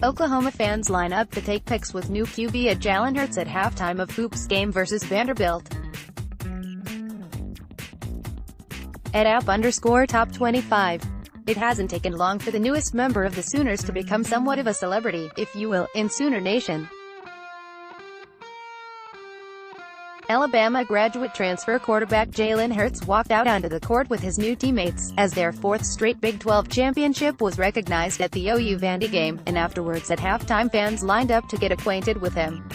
Oklahoma fans line up to take pics with new QB at Jalen Hurts at halftime of Hoops game versus Vanderbilt. At @app_top25. It hasn't taken long for the newest member of the Sooners to become somewhat of a celebrity, if you will, in Sooner Nation. Alabama graduate transfer quarterback Jalen Hurts walked out onto the court with his new teammates, as their fourth straight Big 12 championship was recognized at the OU Vandy game, and afterwards at halftime fans lined up to get acquainted with him.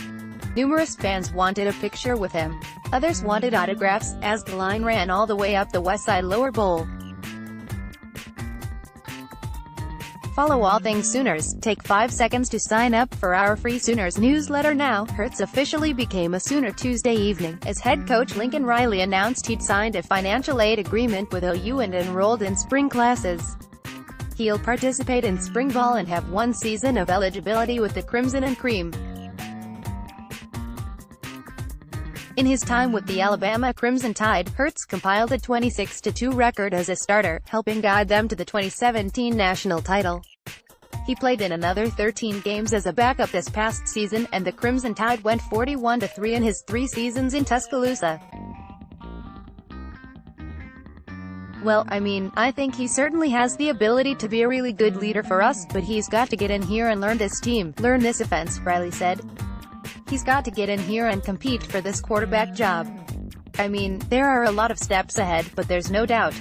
Numerous fans wanted a picture with him. Others wanted autographs, as the line ran all the way up the Westside Lower Bowl. Follow all things Sooners. Take 5 seconds to sign up for our free Sooners newsletter now. Hurts officially became a Sooner Tuesday evening, as head coach Lincoln Riley announced he'd signed a financial aid agreement with OU and enrolled in spring classes. He'll participate in spring ball and have 1 season of eligibility with the Crimson and Cream. In his time with the Alabama Crimson Tide, Hurts compiled a 26-2 record as a starter, helping guide them to the 2017 national title. He played in another 13 games as a backup this past season, and the Crimson Tide went 41-3 in his 3 seasons in Tuscaloosa. Well, I think he certainly has the ability to be a really good leader for us, but he's got to get in here and learn this team, learn this offense, Riley said. He's got to get in here and compete for this quarterback job. There are a lot of steps ahead, but there's no doubt.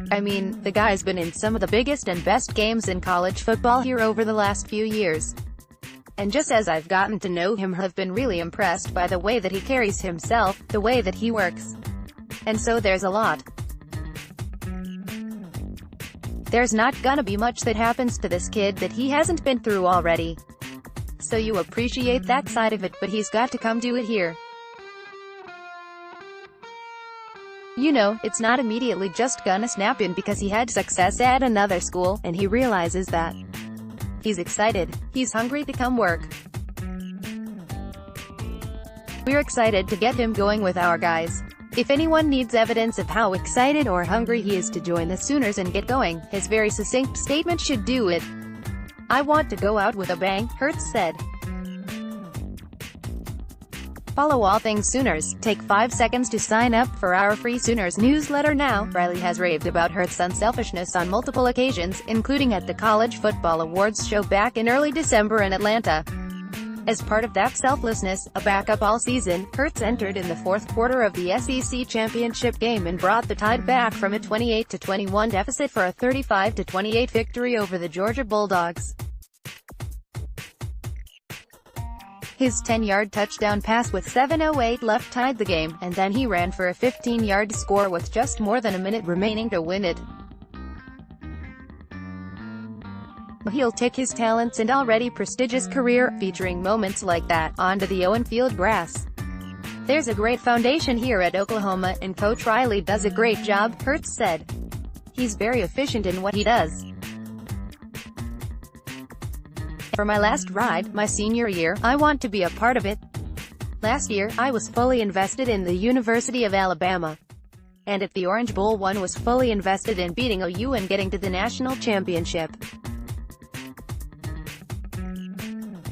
The guy's been in some of the biggest and best games in college football here over the last few years. And just as I've gotten to know him, I've been really impressed by the way that he carries himself, the way that he works. And so there's a lot. There's not gonna be much that happens to this kid that he hasn't been through already. So you appreciate that side of it, but he's got to come do it here. It's not immediately just gonna snap in because he had success at another school, and he realizes that. He's excited. He's hungry to come work. We're excited to get him going with our guys. If anyone needs evidence of how excited or hungry he is to join the Sooners and get going, his very succinct statement should do it. "I want to go out with a bang," Hurts said. Follow all things Sooners. Take 5 seconds to sign up for our free Sooners newsletter now. Riley has raved about Hurts' unselfishness on multiple occasions, including at the College Football Awards show back in early December in Atlanta. As part of that selflessness, a backup all season, Hurts entered in the fourth quarter of the SEC championship game and brought the Tide back from a 28-21 deficit for a 35-28 victory over the Georgia Bulldogs. His 10-yard touchdown pass with 7:08 left tied the game, and then he ran for a 15-yard score with just more than a minute remaining to win it. He'll take his talents and already prestigious career, featuring moments like that, onto the on-field grass. "There's a great foundation here at Oklahoma, and Coach Riley does a great job," Hurts said. "He's very efficient in what he does. For my last ride, my senior year, I want to be a part of it. Last year, I was fully invested in the University of Alabama. And at the Orange Bowl, one was fully invested in beating OU and getting to the national championship.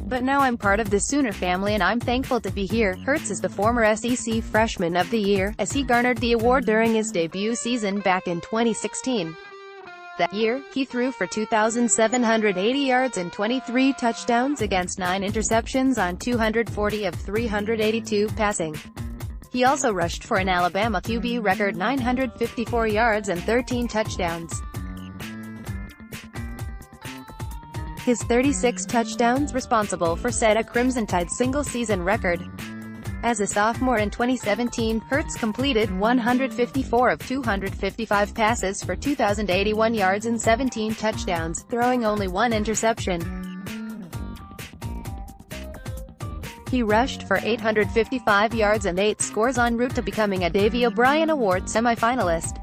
But now I'm part of the Sooner family and I'm thankful to be here." Hurts is the former SEC Freshman of the Year, as he garnered the award during his debut season back in 2016. That year, he threw for 2,780 yards and 23 touchdowns against 9 interceptions on 240 of 382 passing. He also rushed for an Alabama QB record 954 yards and 13 touchdowns. His 36 touchdowns responsible for set a Crimson Tide single-season record. As a sophomore in 2017, Hurts completed 154 of 255 passes for 2,081 yards and 17 touchdowns, throwing only 1 interception. He rushed for 855 yards and 8 scores en route to becoming a Davy O'Brien Award semifinalist.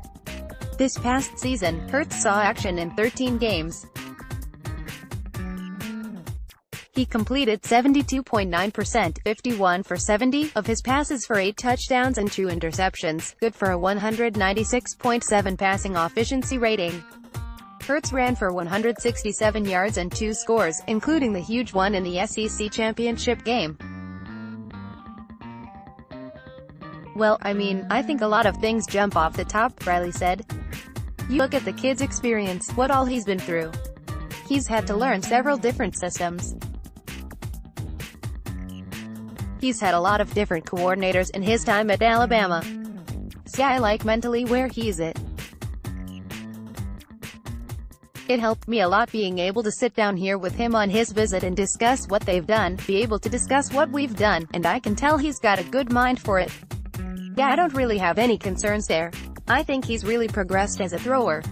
This past season, Hurts saw action in 13 games. He completed 72.9%, 51 for 70, of his passes for 8 touchdowns and 2 interceptions, good for a 196.7 passing efficiency rating. Hurts ran for 167 yards and 2 scores, including the huge one in the SEC championship game. "Well, I mean, I think a lot of things jump off the top," Riley said. "You look at the kid's experience, what all he's been through. He's had to learn several different systems. He's had a lot of different coordinators in his time at Alabama. So I like mentally where he's at. It helped me a lot being able to sit down here with him on his visit and discuss what they've done, be able to discuss what we've done, and I can tell he's got a good mind for it. Yeah, I don't really have any concerns there. I think he's really progressed as a thrower.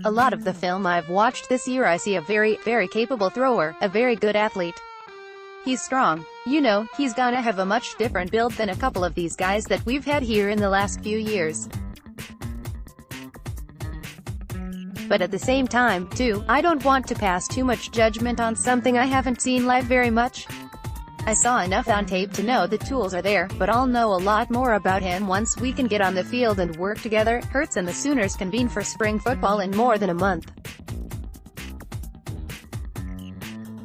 A lot of the film I've watched this year I see a very, very capable thrower, a very good athlete. He's strong. You know, he's gonna have a much different build than a couple of these guys that we've had here in the last few years. But at the same time, too, I don't want to pass too much judgment on something I haven't seen live very much. I saw enough on tape to know the tools are there, but I'll know a lot more about him once we can get on the field and work together." Hurts and the Sooners convene for spring football in more than a month.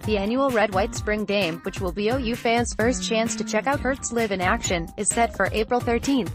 The annual Red-White Spring Game, which will be OU fans' first chance to check out Hurts live in action, is set for April 13th.